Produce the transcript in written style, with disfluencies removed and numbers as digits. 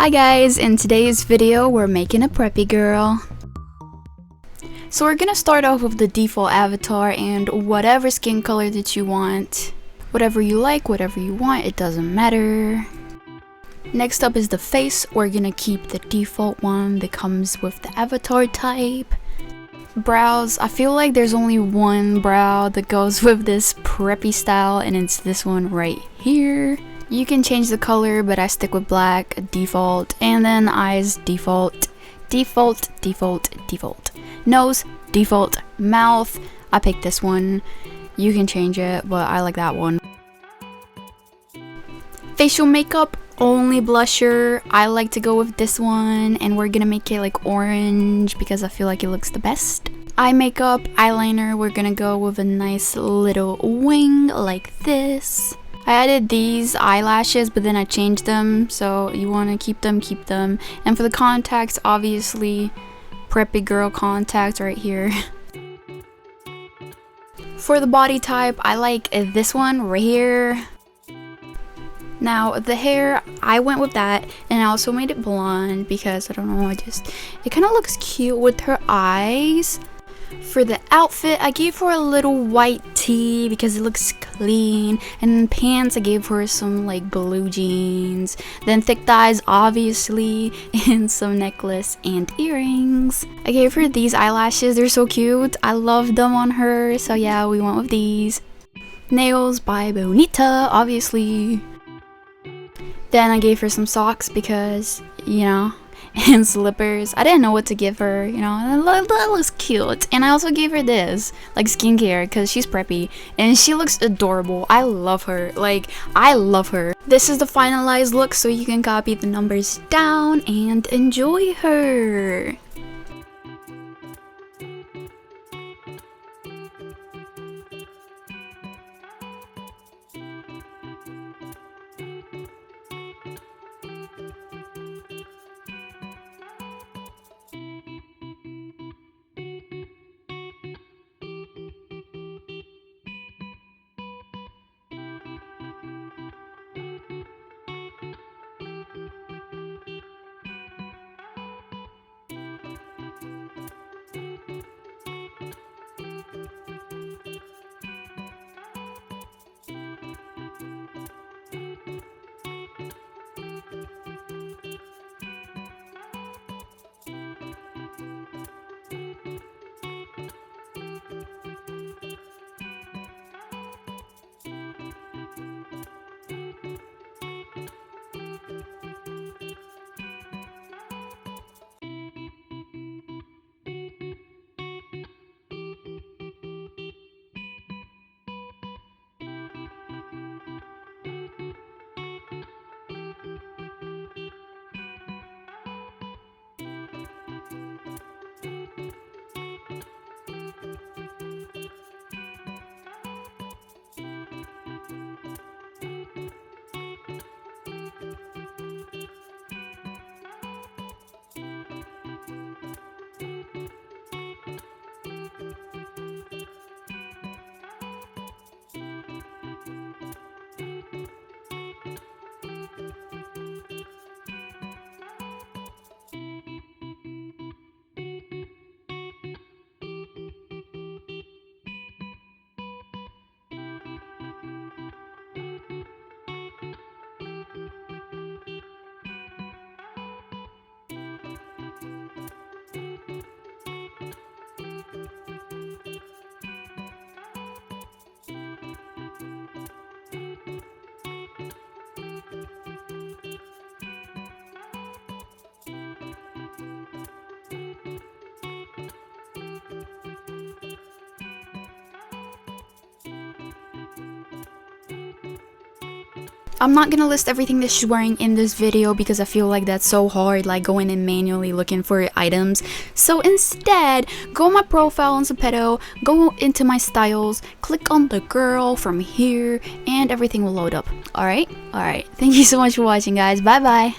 Hi guys, in today's video we're making a preppy girl. So we're gonna start off with the default avatar and whatever skin color that you want. Whatever you like, whatever you want, it doesn't matter. Next up is the face. We're gonna keep the default one that comes with the avatar type. Brows, I feel like there's only one brow that goes with this preppy style, and it's this one right here. You can change the color, but I stick with black, default. And then eyes, default, default, default, default. Nose, default. Mouth, I picked this one. You can change it, but I like that one. Facial makeup, only blusher. I like to go with this one, and we're gonna make it like orange because I feel like it looks the best. Eye makeup, eyeliner, we're gonna go with a nice little wing like this. I added these eyelashes, but then I changed them, so you want to keep them, keep them. And for the contacts, obviously, preppy girl contacts right here. For the body type, I like this one right here. Now, the hair, I went with that, and I also made it blonde because, I don't know, it kind of looks cute with her eyes. For the outfit, I gave her a little white tee because it looks clean, and then pants I gave her some like blue jeans, then thick thighs obviously, and some necklace and earrings. I gave her these eyelashes, they're so cute, I love them on her, so yeah, we went with these. Nails by Bonita, obviously. Then I gave her some socks because, you know, and slippers. I didn't know what to give her, you know, that looks cute. And I also gave her this, like skincare, because she's preppy and she looks adorable. I love her, like I love her. This is the finalized look, so you can copy the numbers down and enjoy her. I'm not gonna list everything that she's wearing in this video because I feel like that's so hard, like going in manually looking for items. So instead, go on my profile on ZEPETO, go into my styles, click on the girl from here, and everything will load up. Alright? Alright. Thank you so much for watching, guys. Bye bye.